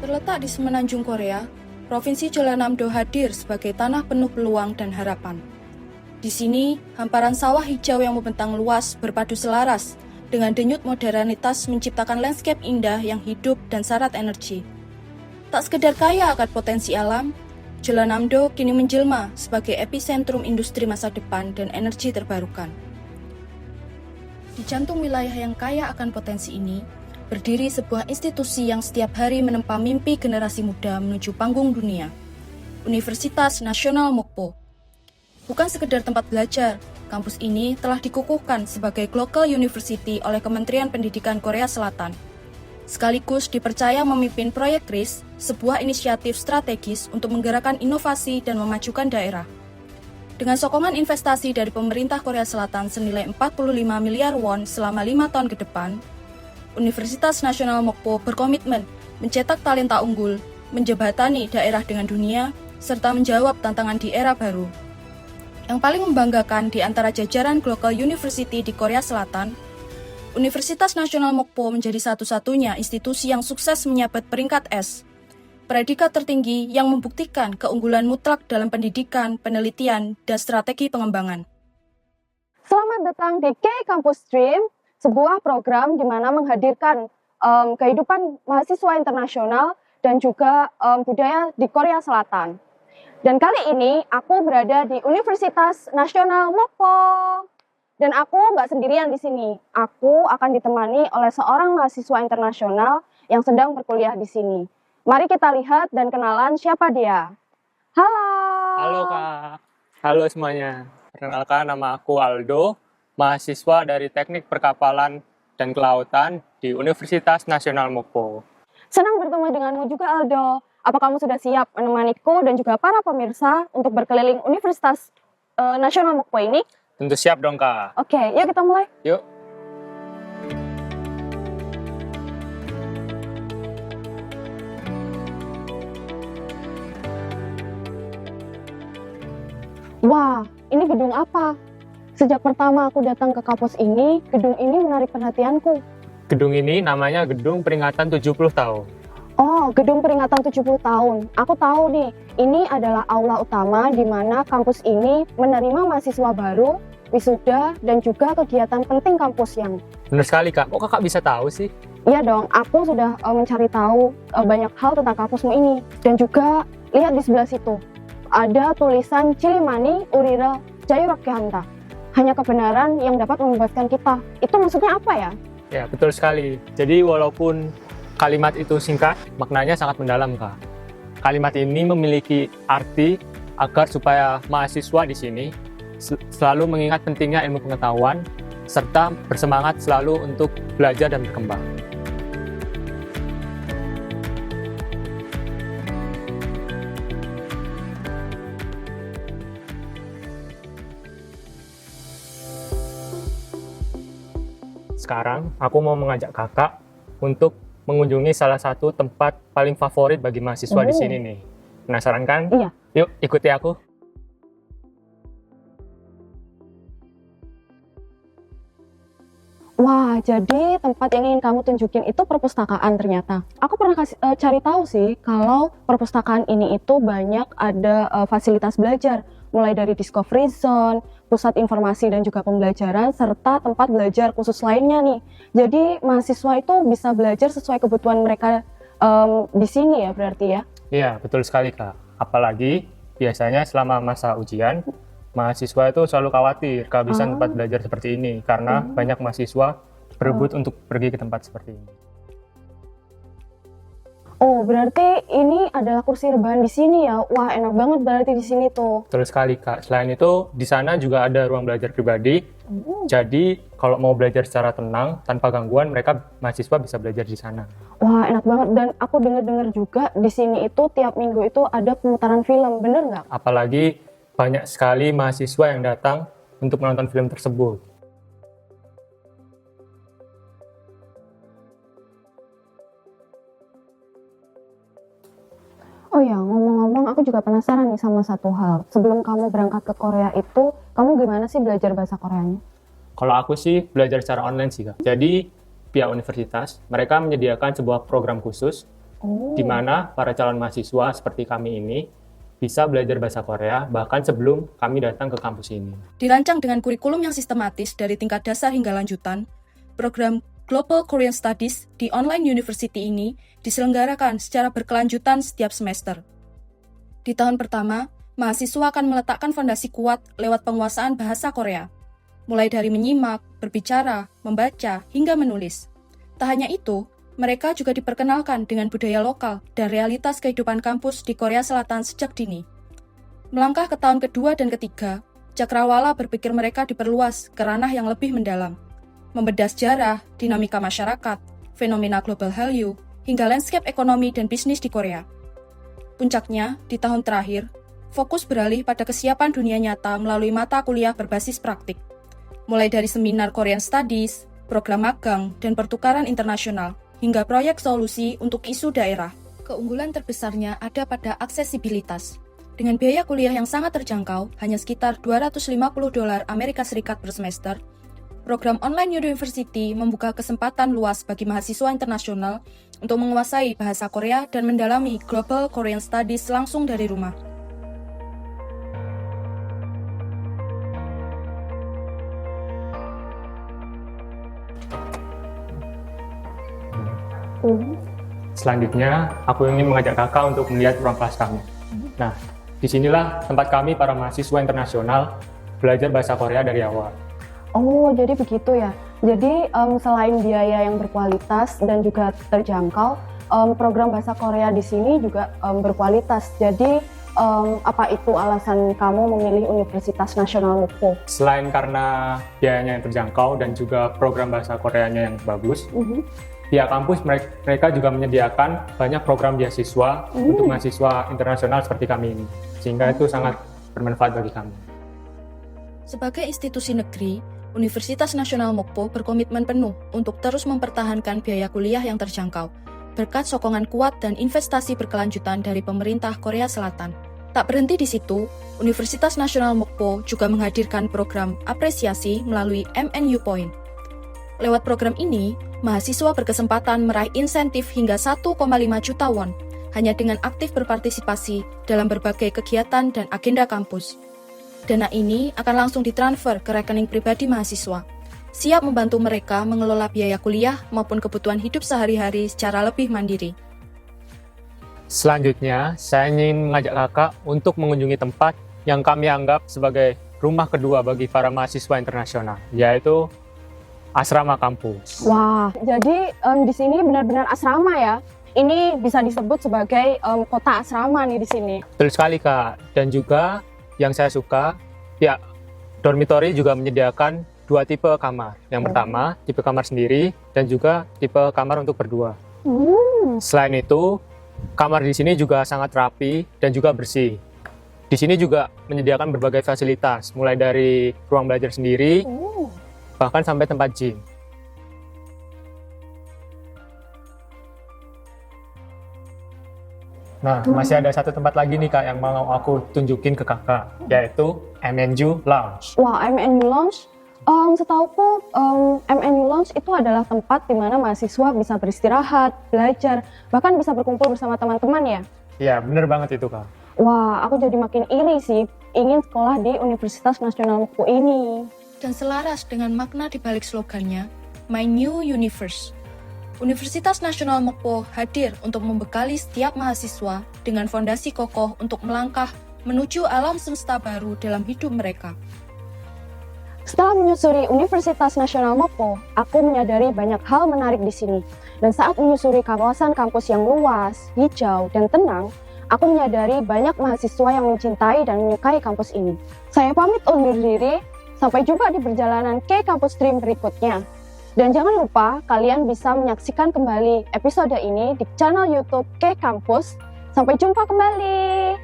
Terletak di semenanjung Korea, Provinsi Jeollanam-do hadir sebagai tanah penuh peluang dan harapan. Di sini, hamparan sawah hijau yang membentang luas berpadu selaras dengan denyut modernitas menciptakan landscape indah yang hidup dan syarat energi. Tak sekedar kaya akan potensi alam, Jeollanam-do kini menjelma sebagai epicentrum industri masa depan dan energi terbarukan. Di jantung wilayah yang kaya akan potensi ini, berdiri sebuah institusi yang setiap hari menempa mimpi generasi muda menuju panggung dunia, Universitas Nasional Mokpo. Bukan sekedar tempat belajar, kampus ini telah dikukuhkan sebagai Global University oleh Kementerian Pendidikan Korea Selatan. Sekaligus dipercaya memimpin proyek KRIS, sebuah inisiatif strategis untuk menggerakkan inovasi dan memajukan daerah. Dengan sokongan investasi dari pemerintah Korea Selatan senilai 45 miliar won selama 5 tahun ke depan, Universitas Nasional Mokpo berkomitmen mencetak talenta unggul, menjembatani daerah dengan dunia, serta menjawab tantangan di era baru. Yang paling membanggakan di antara jajaran Global University di Korea Selatan, Universitas Nasional Mokpo menjadi satu-satunya institusi yang sukses menyabet peringkat S, predikat tertinggi yang membuktikan keunggulan mutlak dalam pendidikan, penelitian, dan strategi pengembangan. Selamat datang di K-Campus Stream, sebuah program di mana menghadirkan kehidupan mahasiswa internasional dan juga budaya di Korea Selatan. Dan kali ini aku berada di Universitas Nasional Mokpo. Dan aku nggak sendirian di sini. Aku akan ditemani oleh seorang mahasiswa internasional yang sedang berkuliah di sini. Mari kita lihat dan kenalan siapa dia. Halo. Halo Kak. Halo semuanya. Perkenalkan, nama aku Aldo, mahasiswa dari Teknik Perkapalan dan Kelautan di Universitas Nasional Mokpo. Senang bertemu denganmu juga, Aldo. Apa kamu sudah siap menemaniku dan juga para pemirsa untuk berkeliling Universitas Nasional Mokpo ini? Tentu siap dong Kak. Oke, yuk kita mulai. Yuk. Wah, ini gedung apa? Sejak pertama aku datang ke kampus ini, gedung ini menarik perhatianku. Gedung ini namanya Gedung Peringatan 70 tahun. Oh, gedung peringatan 70 tahun. Aku tahu nih, ini adalah aula utama di mana kampus ini menerima mahasiswa baru, wisuda, dan juga kegiatan penting kampus yang... Benar sekali Kak, kok Kakak bisa tahu sih? Iya dong, aku sudah mencari tahu banyak hal tentang kampusmu ini. Dan juga, lihat di sebelah situ, ada tulisan Chilimani Urira Jayurakyahanta. Hanya kebenaran yang dapat membebaskan kita. Itu maksudnya apa ya? Ya, betul sekali. Jadi walaupun kalimat itu singkat, maknanya sangat mendalam Kak. Kalimat ini memiliki arti agar supaya mahasiswa di sini selalu mengingat pentingnya ilmu pengetahuan, serta bersemangat selalu untuk belajar dan berkembang. Sekarang, aku mau mengajak kakak untuk mengunjungi salah satu tempat paling favorit bagi mahasiswa di sini nih. Penasaran kan? Iya. Yuk, ikuti aku. Wah, jadi tempat yang ingin kamu tunjukin itu perpustakaan ternyata. Aku pernah cari tahu sih kalau perpustakaan ini itu banyak ada fasilitas belajar, mulai dari discovery zone, pusat informasi dan juga pembelajaran, serta tempat belajar khusus lainnya nih. Jadi mahasiswa itu bisa belajar sesuai kebutuhan mereka di sini ya berarti ya? Iya, betul sekali Kak. Apalagi biasanya selama masa ujian, mahasiswa itu selalu khawatir kehabisan tempat belajar seperti ini karena banyak mahasiswa berebut untuk pergi ke tempat seperti ini. Oh, berarti ini adalah kursi rebahan di sini ya? Wah, enak banget berarti di sini tuh. Betul sekali Kak. Selain itu, di sana juga ada ruang belajar pribadi. Jadi, kalau mau belajar secara tenang, tanpa gangguan, mahasiswa bisa belajar di sana. Wah, enak banget. Dan aku dengar-dengar juga di sini itu tiap minggu itu ada pemutaran film, bener nggak? Apalagi banyak sekali mahasiswa yang datang untuk menonton film tersebut. Oh ya, ngomong-ngomong aku juga penasaran nih sama satu hal. Sebelum kamu berangkat ke Korea itu, kamu gimana sih belajar bahasa Koreanya? Kalau aku sih belajar secara online sih Kak. Jadi pihak universitas, mereka menyediakan sebuah program khusus Oh. di mana para calon mahasiswa seperti kami ini bisa belajar bahasa Korea bahkan sebelum kami datang ke kampus ini. Dirancang dengan kurikulum yang sistematis dari tingkat dasar hingga lanjutan, program Global Korean Studies di online university ini diselenggarakan secara berkelanjutan setiap semester. Di tahun pertama, mahasiswa akan meletakkan fondasi kuat lewat penguasaan bahasa Korea, mulai dari menyimak, berbicara, membaca, hingga menulis. Tak hanya itu, mereka juga diperkenalkan dengan budaya lokal dan realitas kehidupan kampus di Korea Selatan sejak dini. Melangkah ke tahun kedua dan ketiga, cakrawala berpikir mereka diperluas ke ranah yang lebih mendalam, membedah sejarah, dinamika masyarakat, fenomena global Hallyu, hingga landscape ekonomi dan bisnis di Korea. Puncaknya, di tahun terakhir, fokus beralih pada kesiapan dunia nyata melalui mata kuliah berbasis praktik, mulai dari seminar Korean Studies, program magang, dan pertukaran internasional, hingga proyek solusi untuk isu daerah. Keunggulan terbesarnya ada pada aksesibilitas. Dengan biaya kuliah yang sangat terjangkau, hanya sekitar $250 Amerika Serikat per semester, program online university membuka kesempatan luas bagi mahasiswa internasional untuk menguasai bahasa Korea dan mendalami Global Korean Studies langsung dari rumah. Selanjutnya, aku ingin mengajak kakak untuk melihat ruang kelas kami. Nah, disinilah tempat kami para mahasiswa internasional belajar bahasa Korea dari awal. Oh, jadi begitu ya. Jadi selain biaya yang berkualitas dan juga terjangkau, program bahasa Korea di sini juga berkualitas. Jadi apa itu alasan kamu memilih Universitas Nasional Mukpo? Selain karena biayanya yang terjangkau dan juga program bahasa Koreanya yang bagus, pihak kampus mereka juga menyediakan banyak program beasiswa untuk mahasiswa internasional seperti kami ini, sehingga itu sangat bermanfaat bagi kami. Sebagai institusi negeri, Universitas Nasional Mokpo berkomitmen penuh untuk terus mempertahankan biaya kuliah yang terjangkau, berkat sokongan kuat dan investasi berkelanjutan dari pemerintah Korea Selatan. Tak berhenti di situ, Universitas Nasional Mokpo juga menghadirkan program apresiasi melalui MNU Point. Lewat program ini, mahasiswa berkesempatan meraih insentif hingga 1,5 juta won, hanya dengan aktif berpartisipasi dalam berbagai kegiatan dan agenda kampus. Dana ini akan langsung ditransfer ke rekening pribadi mahasiswa, siap membantu mereka mengelola biaya kuliah maupun kebutuhan hidup sehari-hari secara lebih mandiri. Selanjutnya, saya ingin mengajak kakak untuk mengunjungi tempat yang kami anggap sebagai rumah kedua bagi para mahasiswa internasional, yaitu asrama kampus. Wah, jadi di sini benar-benar asrama ya. Ini bisa disebut sebagai kota asrama nih di sini. Betul sekali kak, dan juga yang saya suka, ya dormitory juga menyediakan 2 tipe kamar. Yang pertama, tipe kamar sendiri, dan juga tipe kamar untuk berdua. Selain itu, kamar di sini juga sangat rapi dan juga bersih. Di sini juga menyediakan berbagai fasilitas, mulai dari ruang belajar sendiri, bahkan sampai tempat gym. Nah, masih ada satu tempat lagi nih kak yang mau aku tunjukin ke kakak, yaitu MNU Lounge. Wah, MNU Lounge, setauku MNU Lounge itu adalah tempat di mana mahasiswa bisa beristirahat, belajar, bahkan bisa berkumpul bersama teman-teman ya? Iya, bener banget itu kak. Wah, aku jadi makin iri sih, ingin sekolah di Universitas Nasional Mukpo ini. Dan selaras dengan makna di balik slogannya, My New Universe. Universitas Nasional Mokpo hadir untuk membekali setiap mahasiswa dengan fondasi kokoh untuk melangkah menuju alam semesta baru dalam hidup mereka. Setelah menyusuri Universitas Nasional Mokpo, aku menyadari banyak hal menarik di sini. Dan saat menyusuri kawasan kampus yang luas, hijau, dan tenang, aku menyadari banyak mahasiswa yang mencintai dan menyukai kampus ini. Saya pamit undur diri, sampai jumpa di perjalanan ke Campus Dream berikutnya. Dan jangan lupa, kalian bisa menyaksikan kembali episode ini di channel YouTube K Kampus. Sampai jumpa kembali!